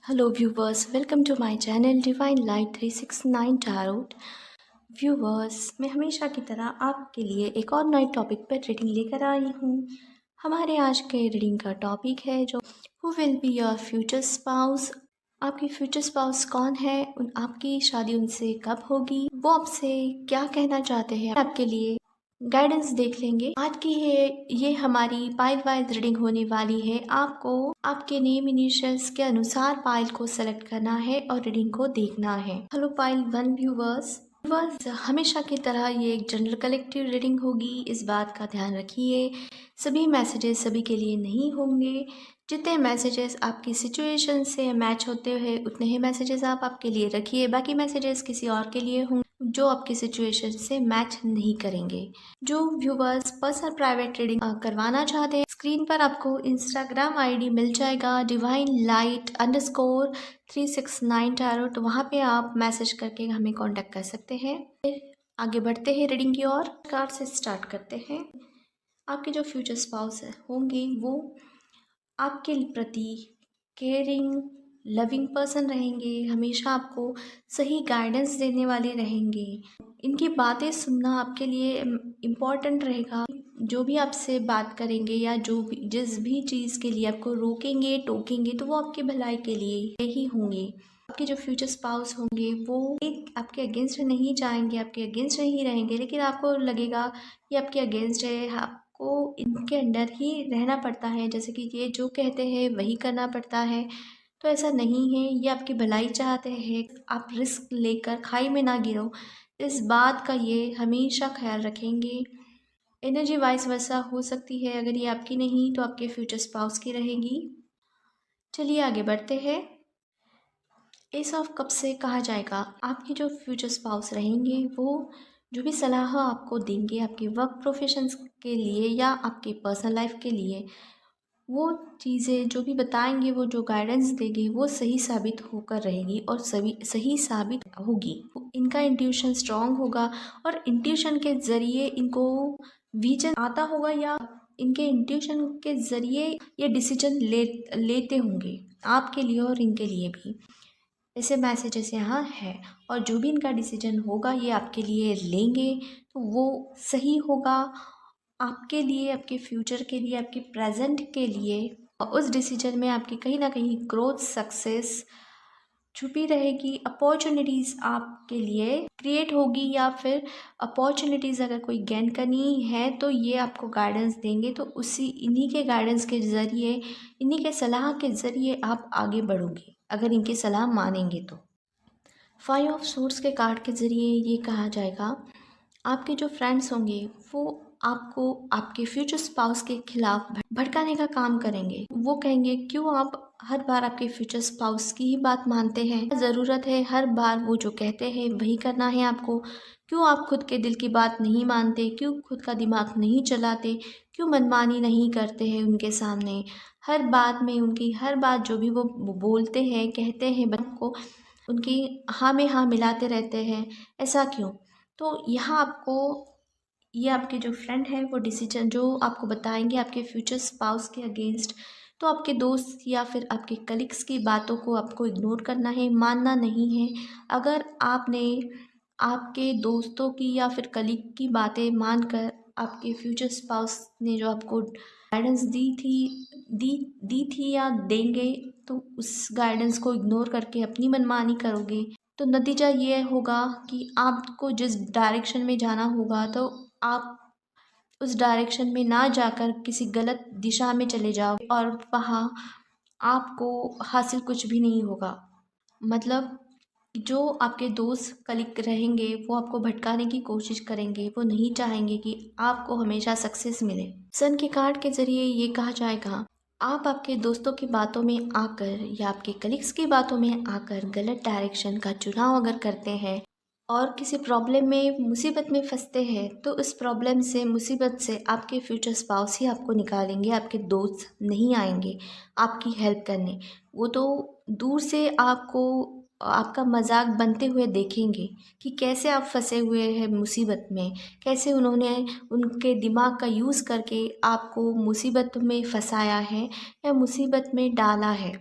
Hello viewers, welcome to my channel divine light 369 tarot. Viewers, मैं हमेशा की तरह आपके लिए एक और नए टॉपिक पर रीडिंग लेकर आई हूँ। हमारे आज के रीडिंग का टॉपिक है जो who will be your future spouse. आपकी फ्यूचर स्पाउस कौन है, आपकी शादी उनसे कब होगी, वो आपसे क्या कहना चाहते हैं, आपके लिए गाइडेंस देख लेंगे। आज की है ये हमारी पाइल वाइज रीडिंग होने वाली है। आपको आपके नेम इनिशियल्स के अनुसार पाइल को सेलेक्ट करना है और रीडिंग को देखना है। हेलो पाइल 1 व्यूवर्स, हमेशा की तरह ये एक जनरल कलेक्टिव रीडिंग होगी, इस बात का ध्यान रखिए। सभी मैसेजेस सभी के लिए नहीं होंगे। जितने मैसेजेस आपकी सिचुएशन से मैच होते हैं उतने ही मैसेजेस आप आपके लिए रखिए। बाकी मैसेजेस किसी और के लिए होंगे जो आपकी सिचुएशन से मैच नहीं करेंगे। जो व्यूवर्स पर्सनल प्राइवेट रीडिंग करवाना चाहते हैं, स्क्रीन पर आपको इंस्टाग्राम आईडी मिल जाएगा divine_light_369 टैरोट। वहाँ पे आप मैसेज करके हमें कांटेक्ट कर सकते हैं। फिर आगे बढ़ते हैं रीडिंग की ओर। कार्ड से स्टार्ट करते हैं। आपके जो फ्यूचर स्पाउस होंगे वो आपके प्रति केयरिंग लविंग पर्सन रहेंगे, हमेशा आपको सही गाइडेंस देने वाले रहेंगे। इनकी बातें सुनना आपके लिए इम्पॉर्टेंट रहेगा। जो भी आपसे बात करेंगे या जो भी जिस भी चीज़ के लिए आपको रोकेंगे टोकेंगे तो वो आपकी भलाई के लिए ही होंगे। आपके जो फ्यूचर स्पाउस होंगे वो एक आपके अगेंस्ट नहीं जाएंगे, आपके अगेंस्ट नहीं रहेंगे, लेकिन आपको लगेगा ये आपके अगेंस्ट है, आपको इनके अंडर ही रहना पड़ता है, जैसे कि ये जो कहते हैं वही करना पड़ता है। तो ऐसा नहीं है, ये आपकी भलाई चाहते हैं। आप रिस्क लेकर खाई में ना गिरो, इस बात का ये हमेशा ख्याल रखेंगे। एनर्जी वाइस वर्सा हो सकती है, अगर ये आपकी नहीं तो आपके फ्यूचर स्पाउस की रहेगी। चलिए आगे बढ़ते हैं। एस ऑफ कप से कहा जाएगा आपके जो फ्यूचर स्पाउस रहेंगे वो जो भी सलाह आपको देंगे आपके वर्क प्रोफेशंस के लिए या आपके पर्सनल लाइफ के लिए, वो चीज़ें जो भी बताएंगे, वो जो गाइडेंस देंगे वो सही साबित होकर रहेगी और सही साबित होगी। इनका इंट्यूशन स्ट्रांग होगा और इंट्यूशन के ज़रिए इनको विजन आता होगा या इनके इंट्यूशन के ज़रिए ये डिसीजन लेते होंगे आपके लिए और इनके लिए भी। ऐसे मैसेजेस यहाँ है और जो भी इनका डिसीजन होगा ये आपके लिए लेंगे तो वो सही होगा आपके लिए, आपके फ्यूचर के लिए, आपके प्रेजेंट के लिए। और उस डिसीजन में आपकी कहीं ना कहीं ग्रोथ सक्सेस छुपी रहेगी। अपॉर्चुनिटीज़ आपके लिए क्रिएट होगी या फिर अपॉर्चुनिटीज़ अगर कोई गेन करनी है तो ये आपको गाइडेंस देंगे, तो इन्हीं के गाइडेंस के ज़रिए, इन्हीं के सलाह के ज़रिए आप आगे बढ़ोगे अगर इनकी सलाह मानेंगे तो। 5 ऑफ सोर्ड्स के कार्ड के ज़रिए ये कहा जाएगा आपके जो फ्रेंड्स होंगे वो आपको आपके फ्यूचर स्पाउस के खिलाफ भड़काने का काम करेंगे। वो कहेंगे क्यों आप हर बार आपके फ्यूचर स्पाउस की ही बात मानते हैं, ज़रूरत है हर बार वो जो कहते हैं वही करना है आपको, क्यों आप खुद के दिल की बात नहीं मानते, क्यों खुद का दिमाग नहीं चलाते, क्यों मनमानी नहीं करते हैं उनके सामने। हर बात में उनकी हर बात जो भी वो बोलते हैं कहते हैं को उनकी हाँ में हाँ मिलाते रहते हैं, ऐसा क्यों। तो यहाँ आपको ये आपके जो फ्रेंड है वो डिसीजन जो आपको बताएंगे आपके फ्यूचर स्पाउस के अगेंस्ट, तो आपके दोस्त या फिर आपके कलीग्स की बातों को आपको इग्नोर करना है, मानना नहीं है। अगर आपने आपके दोस्तों की या फिर कलीग की बातें मानकर आपके फ्यूचर स्पाउस ने जो आपको गाइडेंस दी थी या देंगे, तो उस गाइडेंस को इग्नोर करके अपनी मनमानी करोगे तो नतीजा ये होगा कि आपको जिस डायरेक्शन में जाना होगा तो आप उस डायरेक्शन में ना जाकर किसी गलत दिशा में चले जाओ और वहाँ आपको हासिल कुछ भी नहीं होगा। मतलब जो आपके दोस्त कलीग रहेंगे वो आपको भटकाने की कोशिश करेंगे, वो नहीं चाहेंगे कि आपको हमेशा सक्सेस मिले। सन के कार्ड के ज़रिए ये कहा जाएगा आप आपके दोस्तों की बातों में आकर या आपके कलीग्स की बातों में आकर गलत डायरेक्शन का चुनाव अगर करते हैं और किसी प्रॉब्लम में मुसीबत में फंसते हैं तो उस प्रॉब्लम से मुसीबत से आपके फ्यूचर स्पाउस ही आपको निकालेंगे, आपके दोस्त नहीं आएंगे आपकी हेल्प करने। वो तो दूर से आपको आपका मजाक बनते हुए देखेंगे कि कैसे आप फंसे हुए हैं मुसीबत में, कैसे उन्होंने उनके दिमाग का यूज़ करके आपको मुसीबत में फंसाया है या मुसीबत में डाला है।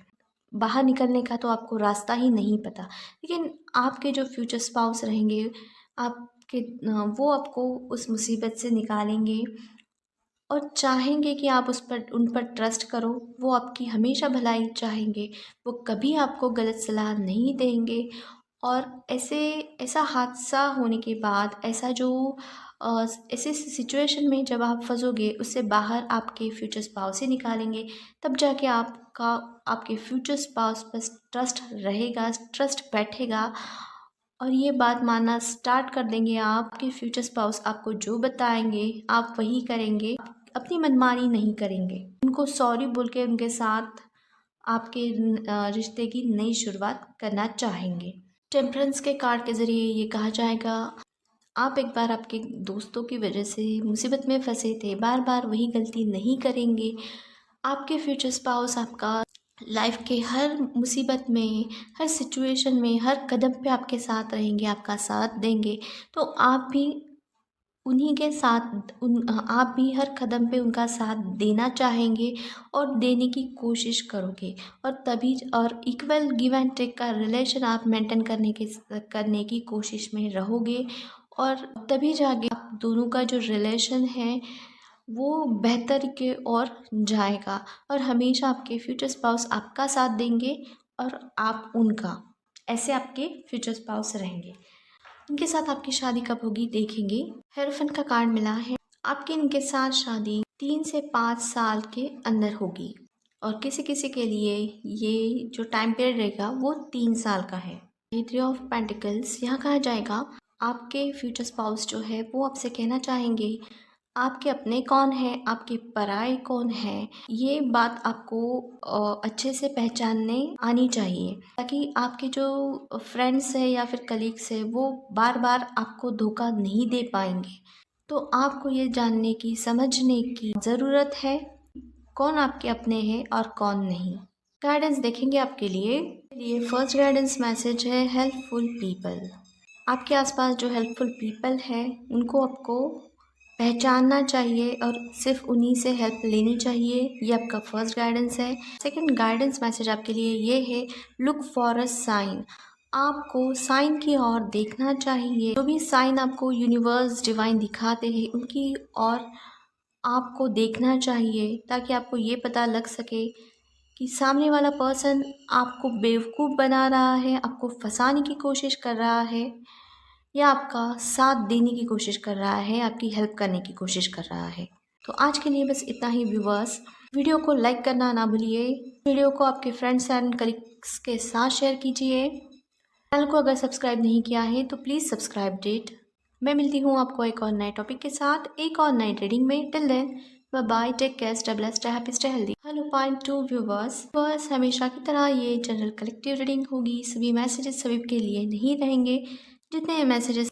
बाहर निकलने का तो आपको रास्ता ही नहीं पता। लेकिन आपके जो फ्यूचर स्पाउस रहेंगे आपके वो आपको उस मुसीबत से निकालेंगे और चाहेंगे कि आप उन पर ट्रस्ट करो। वो आपकी हमेशा भलाई चाहेंगे, वो कभी आपको गलत सलाह नहीं देंगे। और ऐसा हादसा होने के बाद ऐसे सिचुएशन में जब आप फंसोगे उससे बाहर आपके फ्यूचर स्पाउस ही निकालेंगे। तब जाके आपके फ्यूचर स्पाउस पर ट्रस्ट रहेगा, ट्रस्ट बैठेगा और ये बात मानना स्टार्ट कर देंगे। आपके फ्यूचर स्पाउस आपको जो बताएंगे आप वही करेंगे, अपनी मनमानी नहीं करेंगे। उनको सॉरी बोल के उनके साथ आपके रिश्ते की नई शुरुआत करना चाहेंगे। टेम्परेंस के कार्ड के ज़रिए ये कहा जाएगा, आप एक बार आपके दोस्तों की वजह से मुसीबत में फंसे थे, बार बार वही गलती नहीं करेंगे। आपके फ्यूचर स्पाउस आपका लाइफ के हर मुसीबत में, हर सिचुएशन में, हर कदम पे आपके साथ रहेंगे, आपका साथ देंगे। तो आप भी उन्हीं के साथ आप भी हर कदम पे उनका साथ देना चाहेंगे और देने की कोशिश करोगे। और इक्वल गिव एंड टेक का रिलेशन आप मेंटेन करने की कोशिश में रहोगे और तभी जाके आप दोनों का जो रिलेशन है वो बेहतर की ओर जाएगा और हमेशा आपके फ्यूचर स्पाउस आपका साथ देंगे और आप उनका। ऐसे आपके फ्यूचर स्पाउस रहेंगे। इनके साथ आपकी शादी कब होगी देखेंगे। हेरोफेंट का कार्ड मिला है, आपकी इनके साथ शादी 3 से 5 साल के अंदर होगी और किसी किसी के लिए ये जो टाइम पीरियड रहेगा वो 3 साल का है। 3 ऑफ पेंटिकल्स, यहाँ कहा जाएगा आपके फ्यूचर स्पाउस जो है वो आपसे कहना चाहेंगे आपके अपने कौन है, आपके पराये कौन है। ये बात आपको अच्छे से पहचानने आनी चाहिए ताकि आपके जो फ्रेंड्स है या फिर कलीग्स है वो बार बार आपको धोखा नहीं दे पाएंगे। तो आपको ये जानने की, समझने की ज़रूरत है कौन आपके अपने हैं और कौन नहीं। गाइडेंस देखेंगे आपके लिए फर्स्ट गाइडेंस मैसेज है हेल्पफुल पीपल। आपके आसपास जो हेल्पफुल पीपल है उनको आपको पहचानना चाहिए और सिर्फ उन्हीं से हेल्प लेनी चाहिए। ये आपका फर्स्ट गाइडेंस है। सेकंड गाइडेंस मैसेज आपके लिए ये है लुक फॉर अ साइन। आपको साइन की ओर देखना चाहिए। जो भी साइन आपको यूनिवर्स डिवाइन दिखाते हैं उनकी ओर आपको देखना चाहिए ताकि आपको ये पता लग सके कि सामने वाला पर्सन आपको बेवकूफ़ बना रहा है, आपको फंसाने की कोशिश कर रहा है या आपका साथ देने की कोशिश कर रहा है, आपकी हेल्प करने की कोशिश कर रहा है। तो आज के लिए बस इतना ही व्यूअर्स। वीडियो को लाइक करना ना भूलिए। वीडियो को आपके फ्रेंड्स एंड कलीग्स के साथ शेयर कीजिए। चैनल को अगर सब्सक्राइब नहीं किया है तो प्लीज़ सब्सक्राइब डेट। मैं मिलती हूँ आपको एक और नए टॉपिक के साथ, एक और नई रीडिंग में। Till then bye bye, take care, stay blessed, stay happy, stay healthy. Hello point to viewers, हमेशा की तरह ये जनरल कलेक्टिव रीडिंग होगी। सभी मैसेजेस सभी के लिए नहीं रहेंगे। जितने मैसेजेस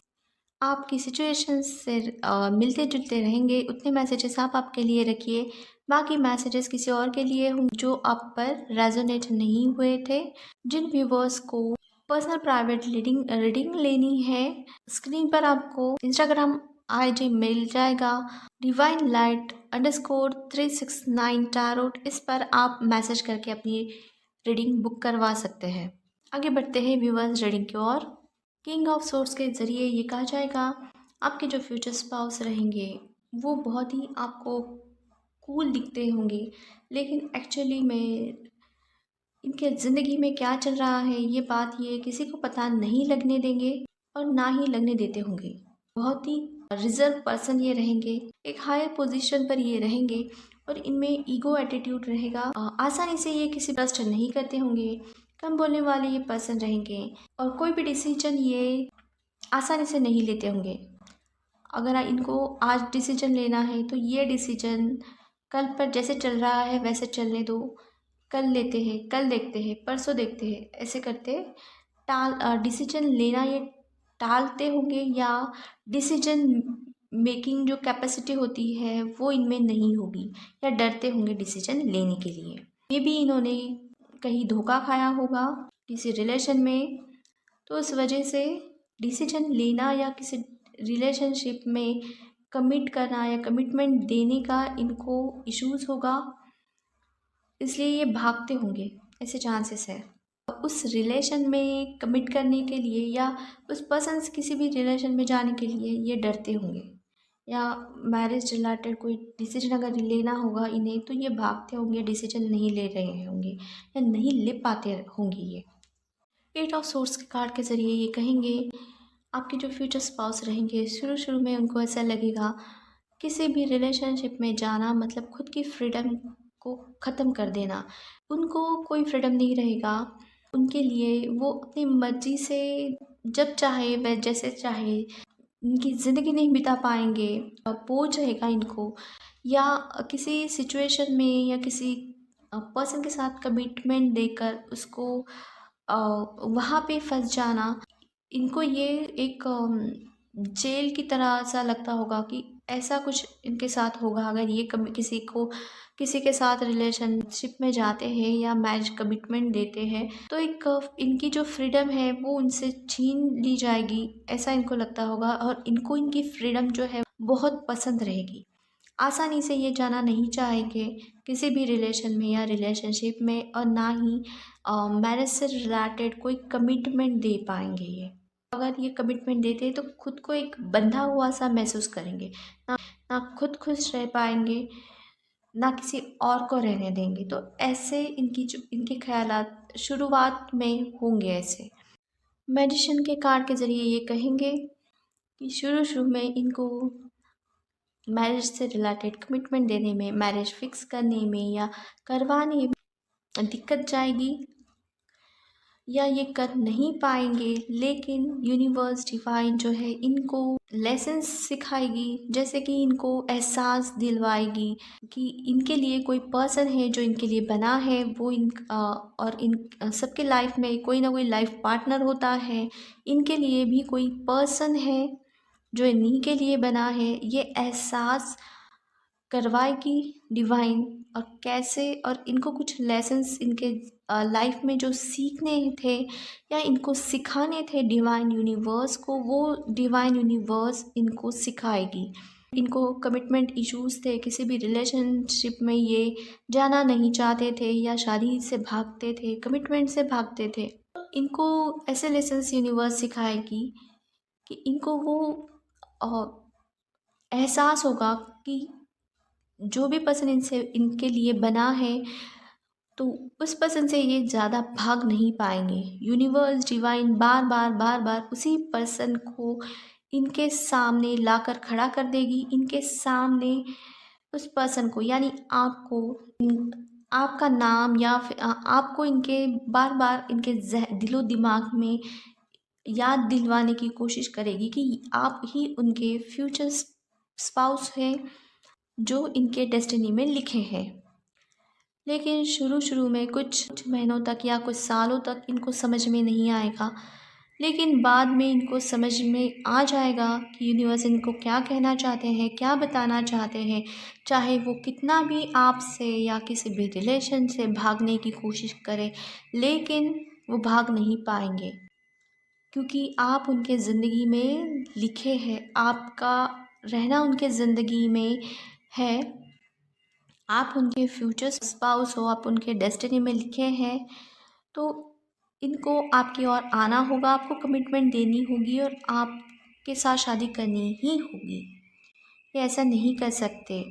आपकी सिचुएशन से मिलते जुलते रहेंगे उतने मैसेजेस आप आपके लिए रखिए। बाकी मैसेजेस किसी और के लिए होंगे जो आप पर रेजोनेट नहीं हुए थे। जिन व्यूवर्स को पर्सनल प्राइवेट रीडिंग लेनी है, स्क्रीन पर आपको इंस्टाग्राम आईडी मिल जाएगा divinelight_369 टैरोट। इस पर आप मैसेज करके अपनी रीडिंग बुक करवा सकते हैं। आगे बढ़ते हैं व्यूवर्स रीडिंग की ओर। किंग ऑफ सोर्स के ज़रिए ये कहा जाएगा आपके जो फ्यूचर स्पाउस रहेंगे वो बहुत ही आपको कूल दिखते होंगे, लेकिन एक्चुअली में इनके ज़िंदगी में क्या चल रहा है ये बात ये किसी को पता नहीं लगने देंगे और ना ही लगने देते होंगे। बहुत ही रिजर्व पर्सन ये रहेंगे, एक हायर पोजीशन पर ये रहेंगे और इनमें ईगो एटीट्यूड रहेगा। आसानी से ये किसी ट्रस्ट नहीं करते होंगे, कम बोलने वाले ये पर्सन रहेंगे और कोई भी डिसीजन ये आसानी से नहीं लेते होंगे। अगर इनको आज डिसीजन लेना है तो ये डिसीजन कल पर जैसे चल रहा है वैसे चलने दो, कल लेते हैं, कल देखते हैं, परसों देखते हैं, ऐसे करते डिसीजन लेना ये टालते होंगे या डिसीजन मेकिंग जो कैपेसिटी होती है वो इनमें नहीं होगी या डरते होंगे डिसीजन लेने के लिए। मे भी इन्होंने कहीं धोखा खाया होगा किसी रिलेशन में, तो इस वजह से डिसीजन लेना या किसी रिलेशनशिप में कमिट करना या कमिटमेंट देने का इनको इश्यूज़ होगा, इसलिए ये भागते होंगे। ऐसे चांसेस है। उस रिलेशन में कमिट करने के लिए या उस पर्सन से किसी भी रिलेशन में जाने के लिए ये डरते होंगे, या मैरिज रिलेटेड कोई डिसीजन अगर लेना होगा इन्हें तो ये भागते होंगे, डिसीजन नहीं ले रहे होंगे या नहीं ले पाते होंगे। ये एट ऑफ सोर्स के कार्ड के ज़रिए ये कहेंगे आपके जो फ्यूचर स्पाउस रहेंगे शुरू शुरू में उनको ऐसा लगेगा किसी भी रिलेशनशिप में जाना मतलब खुद की फ्रीडम को ख़त्म कर देना। उनको कोई फ्रीडम नहीं रहेगा, उनके लिए वो अपनी मर्ज़ी से जब चाहे वह जैसे चाहे उनकी ज़िंदगी नहीं बिता पाएंगे, बोझ रहेगा इनको, या किसी सिचुएशन में या किसी पर्सन के साथ कमिटमेंट देकर उसको वहाँ पे फंस जाना। इनको ये एक जेल की तरह सा लगता होगा कि ऐसा कुछ इनके साथ होगा अगर ये कभी किसी के साथ रिलेशनशिप में जाते हैं या मैरिज कमिटमेंट देते हैं, तो एक इनकी जो फ्रीडम है वो उनसे छीन ली जाएगी, ऐसा इनको लगता होगा। और इनको इनकी फ्रीडम जो है बहुत पसंद रहेगी। आसानी से ये जाना नहीं चाहेंगे किसी भी रिलेशन में या रिलेशनशिप में, और ना ही मैरिज से रिलेटेड कोई कमिटमेंट दे पाएंगे। ये अगर ये कमिटमेंट देते हैं तो खुद को एक बंधा हुआ सा महसूस करेंगे, ना खुद खुश रह पाएंगे, ना किसी और को रहने देंगे। तो ऐसे इनके ख्यालात शुरुआत में होंगे ऐसे। मेडिसिन के कार्ड के ज़रिए ये कहेंगे कि शुरू शुरू में इनको मैरिज से रिलेटेड कमिटमेंट देने में, मैरिज फिक्स करने में या करवाने में दिक्कत जाएगी या ये कर नहीं पाएंगे। लेकिन यूनिवर्स डिवाइन जो है इनको लेसन्स सिखाएगी, जैसे कि इनको एहसास दिलवाएगी कि इनके लिए कोई पर्सन है जो इनके लिए बना है। वो और इन सबके लाइफ में कोई ना कोई लाइफ पार्टनर होता है, इनके लिए भी कोई पर्सन है जो इन्हीं के लिए बना है। ये एहसास करवाएगी डिवाइन, और कैसे, और इनको कुछ लेसन्स इनके लाइफ में जो सीखने थे या इनको सिखाने थे डिवाइन यूनिवर्स को, वो डिवाइन यूनिवर्स इनको सिखाएगी। इनको कमिटमेंट इश्यूज़ थे, किसी भी रिलेशनशिप में ये जाना नहीं चाहते थे या शादी से भागते थे, कमिटमेंट से भागते थे। इनको ऐसे लेसन्स यूनिवर्स सिखाएगी कि इनको वो एहसास होगा कि जो भी पर्सन इनके लिए बना है तो उस पर्सन से ये ज़्यादा भाग नहीं पाएंगे। यूनिवर्स डिवाइन बार बार उसी पर्सन को इनके सामने लाकर खड़ा कर देगी, इनके सामने उस पर्सन को, यानी आपको, आपका नाम या फिर आपको इनके बार बार इनके दिलो दिमाग में याद दिलवाने की कोशिश करेगी कि आप ही उनके फ्यूचर स्पाउस हैं जो इनके डेस्टिनी में लिखे हैं। लेकिन शुरू शुरू में कुछ महीनों तक या कुछ सालों तक इनको समझ में नहीं आएगा, लेकिन बाद में इनको समझ में आ जाएगा कि यूनिवर्स इनको क्या कहना चाहते हैं, क्या बताना चाहते हैं। चाहे वो कितना भी आपसे या किसी भी रिलेशन से भागने की कोशिश करें, लेकिन वो भाग नहीं पाएंगे, क्योंकि आप उनके ज़िंदगी में लिखे हैं, आपका रहना उनके ज़िंदगी में है। आप उनके फ्यूचर स्पाउस हो, आप उनके डेस्टिनी में लिखे हैं। तो इनको आपकी ओर आना होगा, आपको कमिटमेंट देनी होगी और आपके साथ शादी करनी ही होगी। ये ऐसा नहीं कर सकते।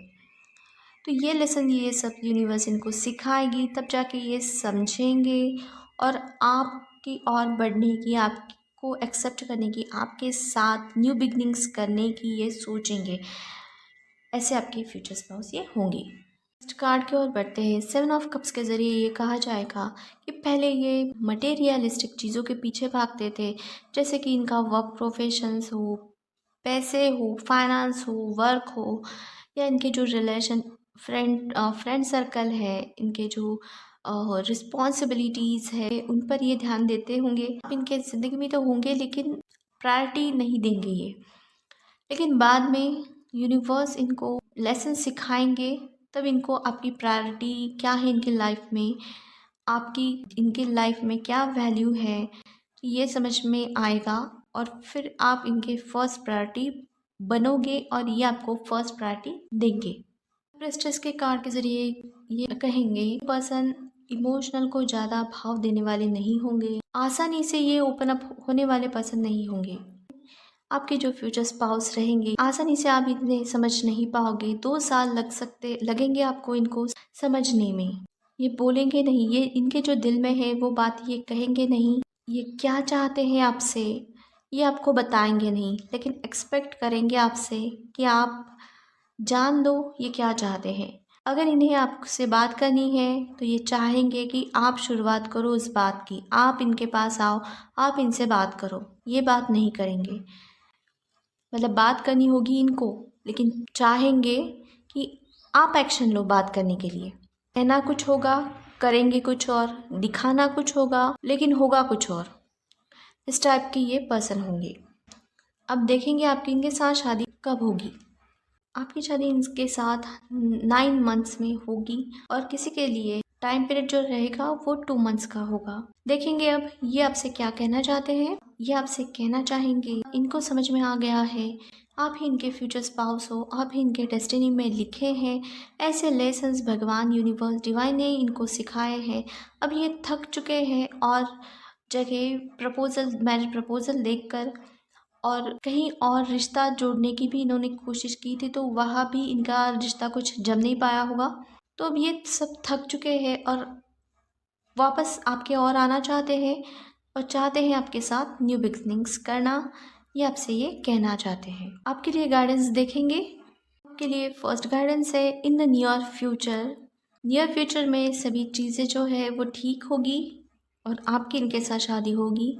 तो ये लेसन, ये सब यूनिवर्स इनको सिखाएगी, तब जाके ये समझेंगे और आपकी ओर बढ़ने की, आपको एक्सेप्ट करने की, आपके साथ न्यू बिगनिंग्स करने की ये सोचेंगे। ऐसे आपके फ्यूचर स्पाउस ये होंगे। नेक्स्ट कार्ड की ओर बढ़ते हैं। 7 ऑफ कप्स के ज़रिए ये कहा जाएगा कि पहले ये मटेरियलिस्टिक चीज़ों के पीछे भागते थे, जैसे कि इनका वर्क प्रोफेशंस हो, पैसे हो, फाइनेंस हो, वर्क हो, या इनके जो रिलेशन फ्रेंड सर्कल है, इनके जो रिस्पॉन्सिबिलिटीज़ है, उन पर ये ध्यान देते होंगे। आप इनके ज़िंदगी में तो होंगे लेकिन प्रायोरिटी नहीं देंगे ये। लेकिन बाद में यूनिवर्स इनको लेसन सिखाएंगे, तब इनको आपकी प्रायोरिटी क्या है इनकी लाइफ में, आपकी इनकी लाइफ में क्या वैल्यू है, ये समझ में आएगा। और फिर आप इनके फर्स्ट प्रायोरिटी बनोगे और ये आपको फर्स्ट प्रायोरिटी देंगे। प्रेस्टिज के कार्ड के ज़रिए ये कहेंगे पर्सन इमोशनल को ज़्यादा भाव देने वाले नहीं होंगे, आसानी से ये ओपन अप होने वाले पर्सन नहीं होंगे। आपके जो फ्यूचर स्पाउस रहेंगे आसानी से आप इन्हें समझ नहीं पाओगे, 2 साल लगेंगे आपको इनको समझने में। ये बोलेंगे नहीं, ये इनके जो दिल में है वो बात ये कहेंगे नहीं, ये क्या चाहते हैं आपसे ये आपको बताएंगे नहीं, लेकिन एक्सपेक्ट करेंगे आपसे कि आप जान लो ये क्या चाहते हैं। अगर इन्हें आपसे बात करनी है तो ये चाहेंगे कि आप शुरुआत करो उस बात की, आप इनके पास आओ, आप इनसे बात करो। ये बात नहीं करेंगे, मतलब बात करनी होगी इनको, लेकिन चाहेंगे कि आप एक्शन लो बात करने के लिए। कहना कुछ होगा, करेंगे कुछ और, दिखाना कुछ होगा, लेकिन होगा कुछ और। इस टाइप के ये पर्सन होंगे। अब देखेंगे आपकी इनके साथ शादी कब होगी। आपकी शादी इनके साथ 9 मंथ्स में होगी, और किसी के लिए टाइम पीरियड जो रहेगा वो 2 मंथ्स का होगा। देखेंगे अब ये आपसे क्या कहना चाहते हैं। ये आपसे कहना चाहेंगे, इनको समझ में आ गया है आप ही इनके फ्यूचर स्पाउस हो, आप ही इनके डेस्टिनी में लिखे हैं। ऐसे लेसन्स भगवान, यूनिवर्स, डिवाइन ने इनको सिखाए हैं। अब ये थक चुके हैं और जगह मैरिज प्रपोजल देखकर और कहीं और रिश्ता जोड़ने की भी इन्होंने कोशिश की थी, तो वहाँ भी इनका रिश्ता कुछ जम नहीं पाया होगा। तो अब ये सब थक चुके हैं और वापस आपके और आना चाहते हैं, और चाहते हैं आपके साथ न्यू बिगनिंग्स करना। ये आपसे ये कहना चाहते हैं। आपके लिए गाइडेंस देखेंगे। आपके लिए फर्स्ट गाइडेंस है, इन द नियर फ्यूचर में सभी चीज़ें जो है वो ठीक होगी और आपकी इनके साथ शादी होगी।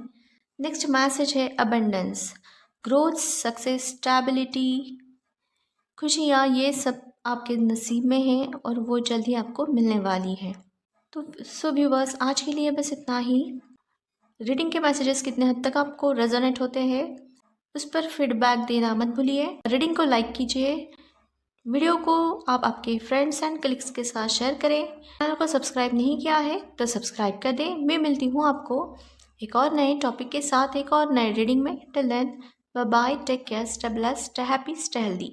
नेक्स्ट मैसेज है अबंडेंस, ग्रोथ, सक्सेस, स्टेबिलिटी, खुशियाँ, ये सब आपके नसीब में है और वो जल्द ही आपको मिलने वाली है। तो सो व्यूअर्स, आज के लिए बस इतना ही। रीडिंग के मैसेजेस कितने हद तक आपको रेजोनेट होते हैं उस पर फीडबैक देना मत भूलिए। रीडिंग को लाइक कीजिए, वीडियो को आप आपके फ्रेंड्स एंड कलीग्स के साथ शेयर करें। चैनल को सब्सक्राइब नहीं किया है तो सब्सक्राइब कर दें। मैं मिलती हूँ आपको एक और नए टॉपिक के साथ, एक और नए रीडिंग में। Till then, bye bye, take care, stay blessed, stay happy, stay healthy.